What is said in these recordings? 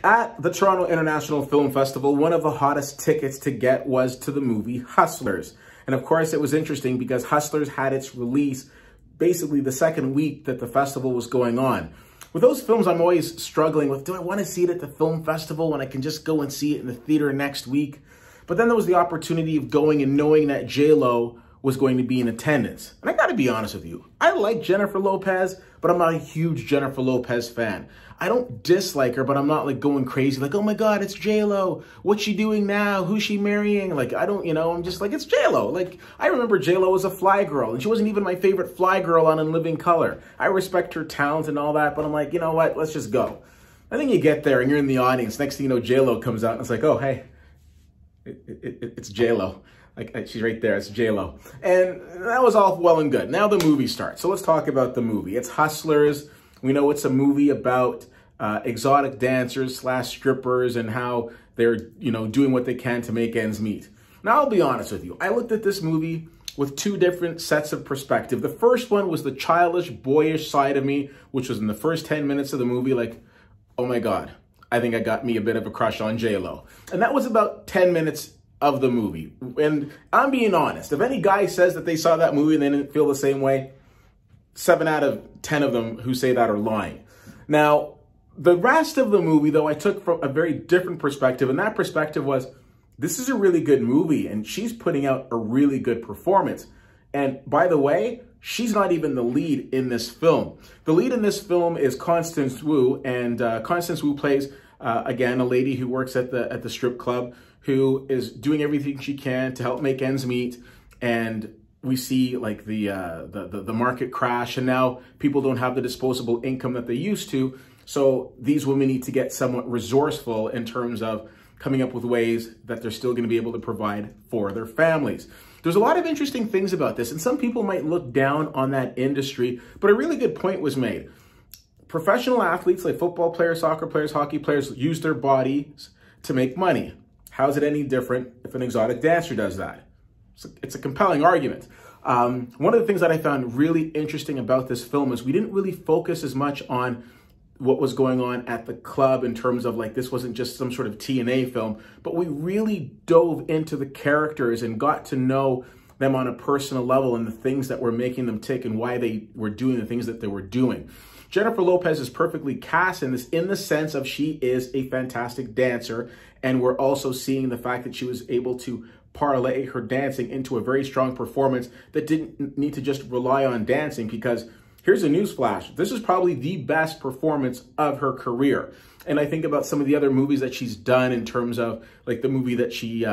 At the Toronto International Film Festival, one of the hottest tickets to get was to the movie Hustlers. And of course, it was interesting because Hustlers had its release basically the second week that the festival was going on. With those films, I'm always struggling with, do I want to see it at the film festival when I can just go and see it in the theater next week? But then there was the opportunity of going and knowing that J-Lo was going to be in attendance. And I got to be honest with you, I like Jennifer Lopez, but I'm not a huge Jennifer Lopez fan. I don't dislike her, but I'm not like going crazy, like, oh my God, it's J-Lo. What's she doing now? Who's she marrying? Like, I don't, I'm just like, it's J-Lo. Like, I remember J-Lo as a fly girl, and she wasn't even my favorite fly girl on In Living Color. I respect her talent and all that, but I'm like, you know what? Let's just go. I think you get there and you're in the audience. Next thing you know, J-Lo comes out and it's like, oh, hey, it's J-Lo. Like, she's right there, it's J-Lo. And that was all well and good. Now the movie starts. So let's talk about the movie. It's Hustlers. We know it's a movie about exotic dancers / strippers and how they're, doing what they can to make ends meet. Now, I'll be honest with you. I looked at this movie with two different sets of perspective. The first one was the childish, boyish side of me, which was in the first 10 minutes of the movie, like, oh my God, I think I got me a bit of a crush on J-Lo. And that was about 10 minutes of the movie. And I'm being honest, if any guy says that they saw that movie and they didn't feel the same way, 7 out of 10 of them who say that are lying. Now, the rest of the movie, though, I took from a very different perspective, and that perspective was, this is a really good movie, and she's putting out a really good performance. And by the way, she's not even the lead in this film. The lead in this film is Constance Wu, and Constance Wu plays, again, a lady who works at the strip club, who is doing everything she can to help make ends meet. And we see like the market crash, and now people don't have the disposable income that they used to. So these women need to get somewhat resourceful in terms of coming up with ways that they're still going to be able to provide for their families. There's a lot of interesting things about this, and some people might look down on that industry, but a really good point was made. Professional athletes like football players, soccer players, hockey players use their bodies to make money. How's it any different if an exotic dancer does that? It's a compelling argument. One of the things that I found really interesting about this film is we didn't really focus as much on what was going on at the club in terms of like, this wasn't just some sort of TNA film, but we really dove into the characters and got to know them on a personal level and the things that were making them tick and why they were doing the things that they were doing. Jennifer Lopez is perfectly cast in this in the sense of she is a fantastic dancer, and we're also seeing the fact that she was able to parlay her dancing into a very strong performance that didn't need to just rely on dancing, because here's a newsflash. This is probably the best performance of her career. And I think about some of the other movies that she's done in terms of like the movie that she,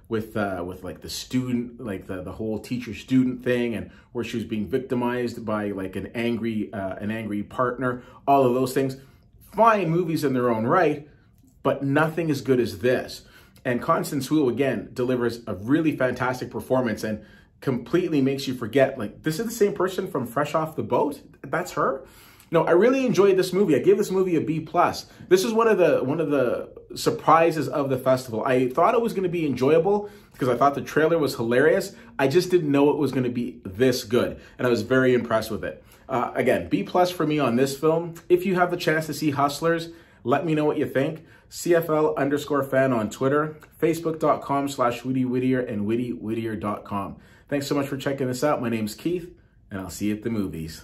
with like the student, like the whole teacher-student thing, and where she was being victimized by like an angry partner, all of those things. Fine movies in their own right, but nothing as good as this. And Constance Wu, again, delivers a really fantastic performance and completely makes you forget, like, this is the same person from Fresh Off the Boat? That's her? No, I really enjoyed this movie. I gave this movie a B+. This is one of the surprises of the festival. I thought it was going to be enjoyable because I thought the trailer was hilarious. I just didn't know it was going to be this good, and I was very impressed with it. Again, B+ for me on this film. If you have the chance to see Hustlers, let me know what you think. CFL_fan on Twitter, Facebook.com/WhittyWhittier and WhittyWhittier.com. Thanks so much for checking this out. My name's Keith, and I'll see you at the movies.